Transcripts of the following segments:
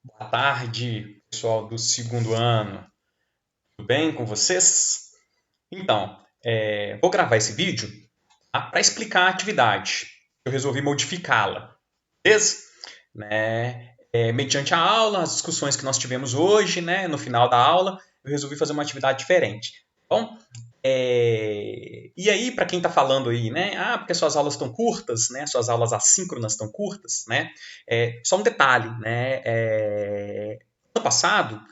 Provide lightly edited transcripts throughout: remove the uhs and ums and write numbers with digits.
Boa tarde, pessoal do segundo ano. Tudo bem com vocês? Então, vou gravar esse vídeo para explicar a atividade. Eu resolvi modificá-la, beleza? Né? Mediante a aula, as discussões que nós tivemos hoje, né, no final da aula, eu resolvi fazer uma atividade diferente. Bom, e aí, para quem está falando aí, né? Porque suas aulas estão curtas, né? Suas aulas assíncronas estão curtas, né? Só um detalhe, né? Ano passado,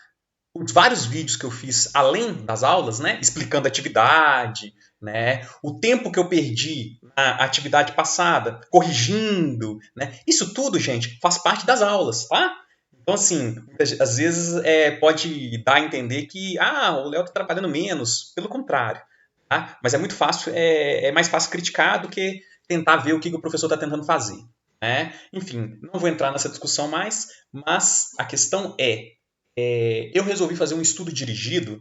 os vários vídeos que eu fiz além das aulas, né, explicando a atividade, né, o tempo que eu perdi na atividade passada, corrigindo, né, isso tudo, gente, faz parte das aulas, tá? Então, assim, às vezes pode dar a entender que o Léo está trabalhando menos, pelo contrário, tá? Mas é muito fácil, é mais fácil criticar do que tentar ver o que o professor está tentando fazer, né? Enfim, não vou entrar nessa discussão mais, mas a questão eu resolvi fazer um estudo dirigido,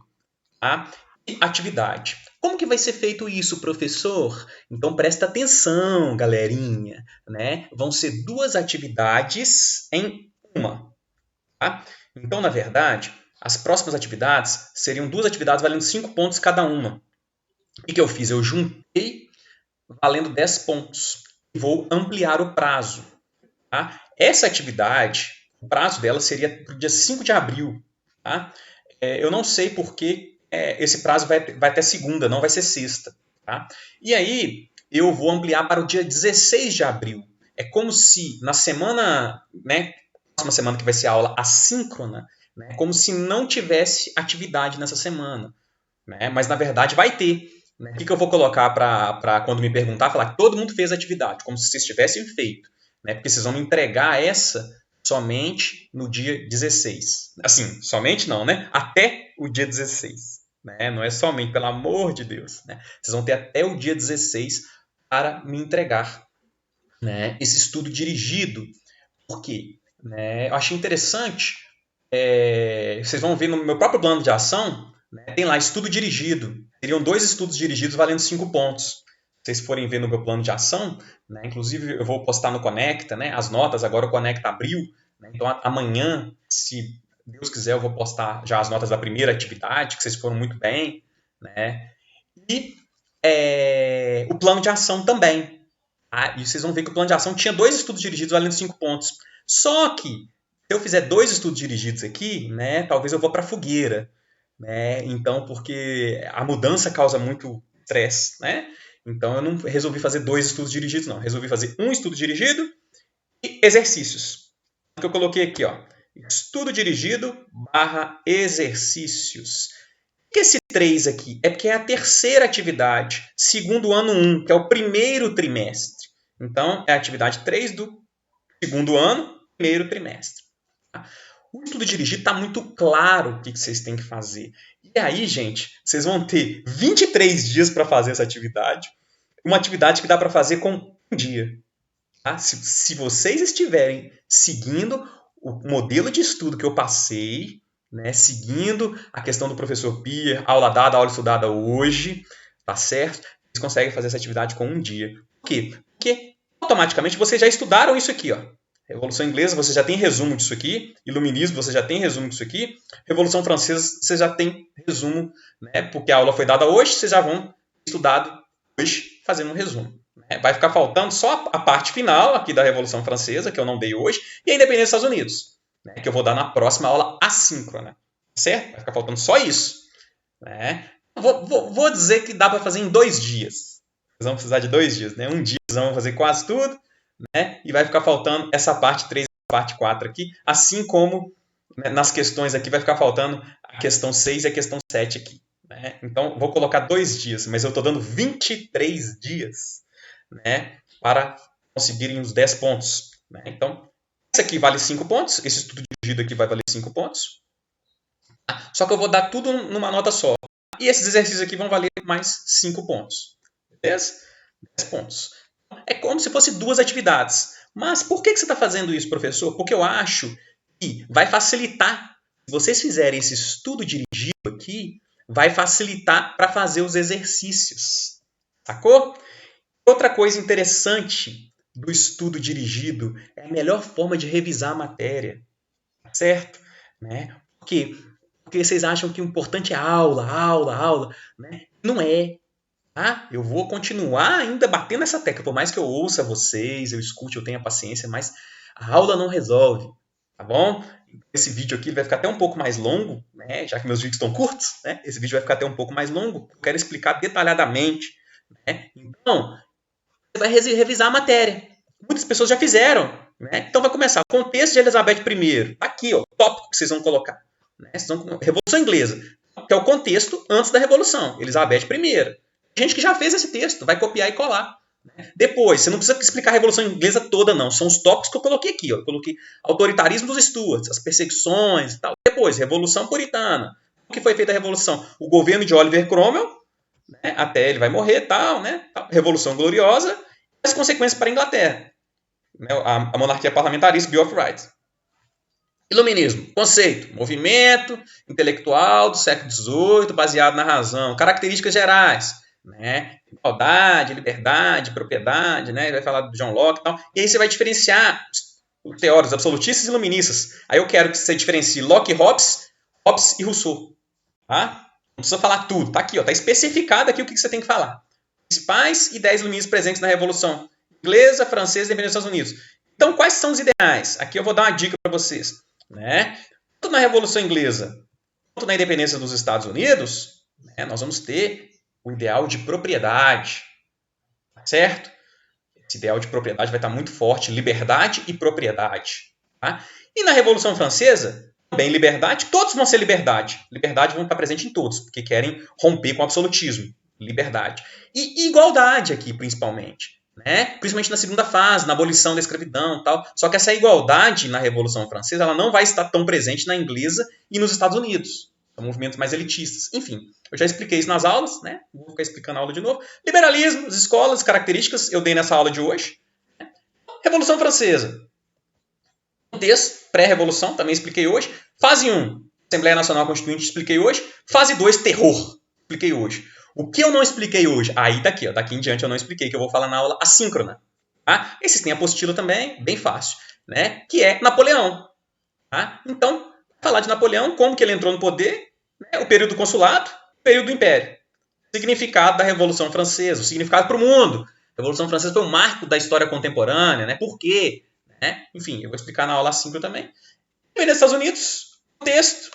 tá? E atividade. Como que vai ser feito isso, professor? Então presta atenção, galerinha, né? Vão ser duas atividades em uma, tá? Então, na verdade, as próximas atividades seriam duas atividades valendo 5 pontos cada uma. O que eu fiz? Eu juntei valendo 10 pontos e vou ampliar o prazo, tá? Essa atividade, o prazo dela seria para o dia 5 de abril, tá? Eu não sei por que esse prazo vai até segunda, não vai ser sexta. Tá? E aí eu vou ampliar para o dia 16 de abril. É como se na semana, né, próxima semana que vai ser a aula assíncrona, né, como se não tivesse atividade nessa semana. Né? Mas na verdade vai ter. Né? O que eu vou colocar para quando me perguntar, falar que todo mundo fez a atividade, como se vocês tivessem feito. Né? Porque vocês vão me entregar essa somente no dia 16. Assim, somente não, né? Até o dia 16. Né? Não é somente, pelo amor de Deus. Né? Vocês vão ter até o dia 16 para me entregar, né, esse estudo dirigido. Por quê? Né? Eu achei interessante. Vocês vão ver no meu próprio plano de ação, né, tem lá estudo dirigido. Seriam dois estudos dirigidos valendo 5 pontos. Se vocês forem ver no meu plano de ação, né, inclusive eu vou postar no Conecta, né, as notas, agora o Conecta abriu. Né, então amanhã, se Deus quiser, eu vou postar já as notas da primeira atividade, que vocês foram muito bem. Né, e o plano de ação também. E vocês vão ver que o plano de ação tinha dois estudos dirigidos valendo 5 pontos. Só que, se eu fizer dois estudos dirigidos aqui, né, talvez eu vou para a fogueira. Né? Então, porque a mudança causa muito estresse. Né? Então, eu não resolvi fazer dois estudos dirigidos, não. Resolvi fazer um estudo dirigido e exercícios. O que eu coloquei aqui, ó. Estudo dirigido barra exercícios. Por que esse 3 aqui? É porque é a terceira atividade, segundo ano 1, que é o primeiro trimestre. Então, é a atividade 3 do segundo ano, primeiro trimestre. Tá? O estudo dirigido está muito claro o que vocês têm que fazer. E aí, gente, vocês vão ter 23 dias para fazer essa atividade. Uma atividade que dá para fazer com um dia. Tá? Se vocês estiverem seguindo o modelo de estudo que eu passei, né, seguindo a questão do professor Pier, aula dada, aula estudada hoje, tá certo? Vocês conseguem fazer essa atividade com um dia. Por quê? Porque automaticamente vocês já estudaram isso aqui, ó. Revolução Inglesa, você já tem resumo disso aqui. Iluminismo, você já tem resumo disso aqui. Revolução Francesa, você já tem resumo, né? Porque a aula foi dada hoje, vocês já vão estudado hoje fazendo um resumo. Vai ficar faltando só a parte final aqui da Revolução Francesa, que eu não dei hoje, e a Independência dos Estados Unidos, né, que eu vou dar na próxima aula assíncrona. Certo? Vai ficar faltando só isso. Né? Vou dizer que dá para fazer em 2 dias. Vocês vão precisar de 2 dias. Né? Um dia vocês vão fazer quase tudo, né? E vai ficar faltando essa parte 3 e a parte 4 aqui, assim como, né, nas questões aqui vai ficar faltando a questão 6 e a questão 7 aqui. Né? Então, vou colocar 2 dias, mas eu estou dando 23 dias, né, para conseguirem os 10 pontos. Né? Então, esse aqui vale 5 pontos, esse estudo dirigido aqui vai valer 5 pontos. Tá? Só que eu vou dar tudo numa nota só. E esses exercícios aqui vão valer mais 5 pontos. Beleza? 10 pontos. É como se fosse duas atividades. Mas por que você está fazendo isso, professor? Porque eu acho que vai facilitar. Se vocês fizerem esse estudo dirigido aqui, vai facilitar para fazer os exercícios. Sacou? Outra coisa interessante do estudo dirigido é a melhor forma de revisar a matéria. certo? Né? Por quê? Porque vocês acham que o importante é aula, aula, aula, né? Não é. Tá? Eu vou continuar ainda batendo essa tecla, por mais que eu ouça vocês, eu escute, eu tenha paciência, mas a aula não resolve, tá bom? Esse vídeo aqui vai ficar até um pouco mais longo, né? Já que meus vídeos estão curtos, né? Esse vídeo vai ficar até um pouco mais longo. Eu quero explicar detalhadamente, né? Então, você vai revisar a matéria. Muitas pessoas já fizeram, né? Então vai começar. Contexto de Elizabeth I. Tá aqui, ó, o tópico que vocês vão colocar. Né? Revolução Inglesa, que é o contexto antes da Revolução. Elizabeth I. Gente que já fez esse texto, vai copiar e colar. Depois, você não precisa explicar a Revolução Inglesa toda, não. São os tópicos que eu coloquei aqui. Ó. Eu coloquei autoritarismo dos Stuarts, as perseguições e tal. Depois, Revolução Puritana. O que foi feita a Revolução? O governo de Oliver Cromwell, né, até ele vai morrer, tal, né? Revolução Gloriosa, e as consequências para a Inglaterra. Né, a monarquia parlamentarista, Bill of Rights. Iluminismo, conceito, movimento intelectual do século XVIII, baseado na razão, características gerais, né? Igualdade, liberdade, propriedade, né? Ele vai falar do John Locke e tal. E aí você vai diferenciar os teóricos absolutistas e iluministas. Aí eu quero que você diferencie Locke e Hobbes e Rousseau. Tá? Não precisa falar tudo, tá aqui, ó, tá especificado aqui o que você tem que falar. Principais ideias iluministas presentes na Revolução Inglesa, Francesa e Independência dos Estados Unidos. Então, quais são os ideais? Aqui eu vou dar uma dica para vocês. Né? Tanto na Revolução Inglesa quanto na independência dos Estados Unidos, né, nós vamos ter o ideal de propriedade, certo? Esse ideal de propriedade vai estar muito forte, liberdade e propriedade. Tá? E na Revolução Francesa, também liberdade, todos vão ser liberdade. Liberdade vão estar presente em todos, porque querem romper com o absolutismo. Liberdade. E igualdade aqui, principalmente. Né? Principalmente na segunda fase, na abolição da escravidão e tal. Só que essa igualdade na Revolução Francesa ela não vai estar tão presente na inglesa e nos Estados Unidos. São movimentos mais elitistas. Enfim, eu já expliquei isso nas aulas, né? Vou ficar explicando a aula de novo. Liberalismo, as escolas, características, eu dei nessa aula de hoje. Revolução Francesa. Contexto, pré-revolução, também expliquei hoje. Fase 1, Assembleia Nacional Constituinte, expliquei hoje. Fase 2, terror, expliquei hoje. O que eu não expliquei hoje? Aí tá aqui, ó, daqui em diante eu não expliquei, que eu vou falar na aula assíncrona. Tá? Esses têm apostila também, bem fácil, né? Que é Napoleão. Tá? Então, falar de Napoleão, como que ele entrou no poder, né? O período do consulado, o período do império. O significado da Revolução Francesa, o significado para o mundo. A Revolução Francesa foi um marco da história contemporânea, né? Por quê? Né? Enfim, eu vou explicar na aula assíncrona também. E nos Estados Unidos, o texto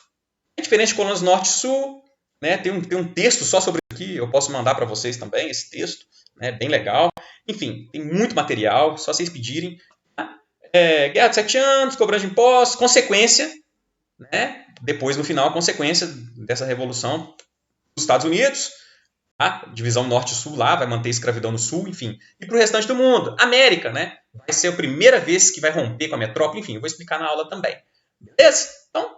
é diferente de colônias norte e sul. Né? Tem um texto só sobre isso aqui, eu posso mandar para vocês também, esse texto, né? Bem legal. Enfim, tem muito material, só vocês pedirem. Tá? Guerra de 7 anos, cobrança de impostos, consequência, né? Depois, no final, a consequência dessa revolução dos Estados Unidos, tá? Divisão norte e sul lá, vai manter a escravidão no sul, enfim. E para o restante do mundo, América, né? Vai ser a primeira vez que vai romper com a metrópole, enfim, eu vou explicar na aula também. Beleza? Então,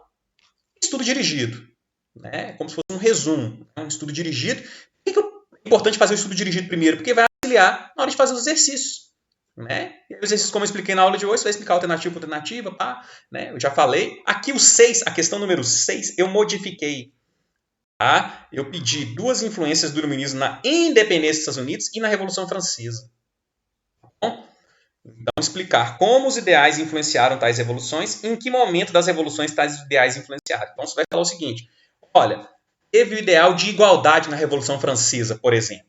estudo dirigido. Né? Como se fosse um resumo, um estudo dirigido. Por que é importante fazer o estudo dirigido primeiro? Porque vai auxiliar na hora de fazer os exercícios. Né? E o exercício, como eu expliquei na aula de hoje, você vai explicar alternativa por alternativa, pá, né? Eu já falei. Aqui o 6, a questão número 6, eu modifiquei. Tá? Eu pedi 2 influências do iluminismo na independência dos Estados Unidos e na Revolução Francesa. Tá bom? Então, explicar como os ideais influenciaram tais revoluções, em que momento das revoluções tais ideais influenciaram. Então, você vai falar o seguinte, olha, teve o ideal de igualdade na Revolução Francesa, por exemplo.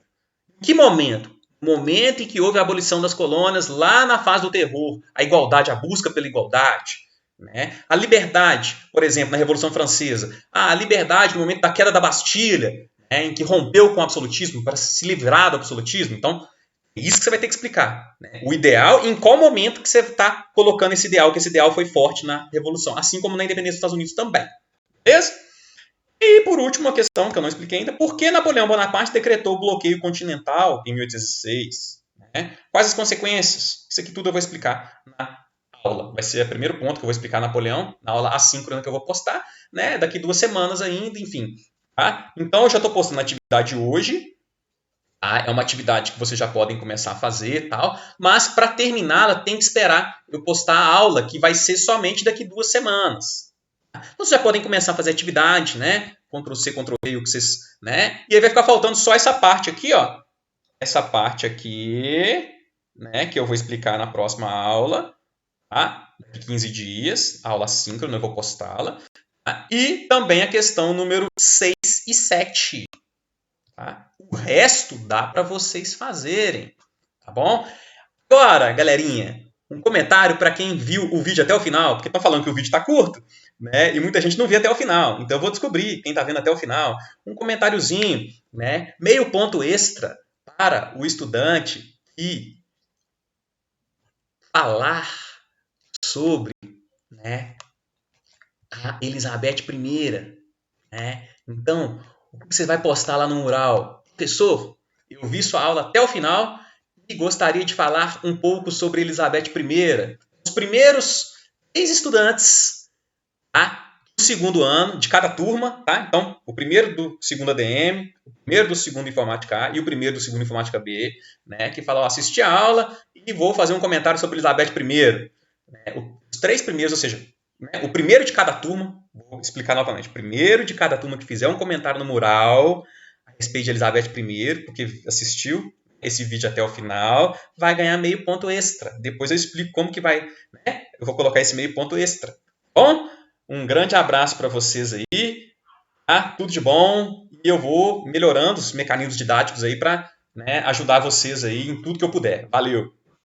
Em que momento? No momento em que houve a abolição das colônias, lá na fase do terror, a igualdade, a busca pela igualdade. Né? A liberdade, por exemplo, na Revolução Francesa. A liberdade no momento da queda da Bastilha, né, em que rompeu com o absolutismo para se livrar do absolutismo. Então, é isso que você vai ter que explicar. Né? O ideal, em qual momento que você está colocando esse ideal, que esse ideal foi forte na Revolução, assim como na independência dos Estados Unidos também. Beleza? E, por último, uma questão que eu não expliquei ainda. Por que Napoleão Bonaparte decretou o bloqueio continental em 1806? Né? Quais as consequências? Isso aqui tudo eu vou explicar na aula. Vai ser o primeiro ponto que eu vou explicar Napoleão, na aula assíncrona que eu vou postar, né? Daqui 2 semanas ainda, enfim. Tá? Então, eu já estou postando a atividade hoje. Tá? É uma atividade que vocês já podem começar a fazer, tal, mas para terminá-la tem que esperar eu postar a aula, que vai ser somente daqui 2 semanas. Então, vocês já podem começar a fazer atividade, né? Ctrl+C, Ctrl+V, o que vocês, né? E aí vai ficar faltando só essa parte aqui, ó. Essa parte aqui, né? Que eu vou explicar na próxima aula, tá? Daqui 15 dias, aula síncrona, eu vou postá-la. Tá? E também a questão número 6 e 7. Tá? O resto dá para vocês fazerem, tá bom? Agora, galerinha, um comentário para quem viu o vídeo até o final, porque estão falando que o vídeo está curto, né? E muita gente não viu até o final. Então eu vou descobrir quem está vendo até o final. Um comentáriozinho, né? Meio ponto extra para o estudante que falar sobre, né, a Elizabeth I, né? Então, o que você vai postar lá no mural? Professor, eu vi sua aula até o final e gostaria de falar um pouco sobre Elizabeth I. Os primeiros 3 estudantes, tá? Do segundo ano, de cada turma, tá? Então, o primeiro do segundo ADM, o primeiro do segundo Informática A e o primeiro do segundo Informática B, né? Que falam, assisti a aula e vou fazer um comentário sobre Elizabeth I. Né? Os 3 primeiros, ou seja, né? O primeiro de cada turma, vou explicar novamente, o primeiro de cada turma que fizer um comentário no mural a respeito de Elizabeth I, porque assistiu esse vídeo até o final, vai ganhar meio ponto extra. Depois eu explico como que vai, né? Eu vou colocar esse meio ponto extra. Bom, um grande abraço para vocês aí, tá? Tudo de bom e eu vou melhorando os mecanismos didáticos aí para, né, ajudar vocês aí em tudo que eu puder. Valeu!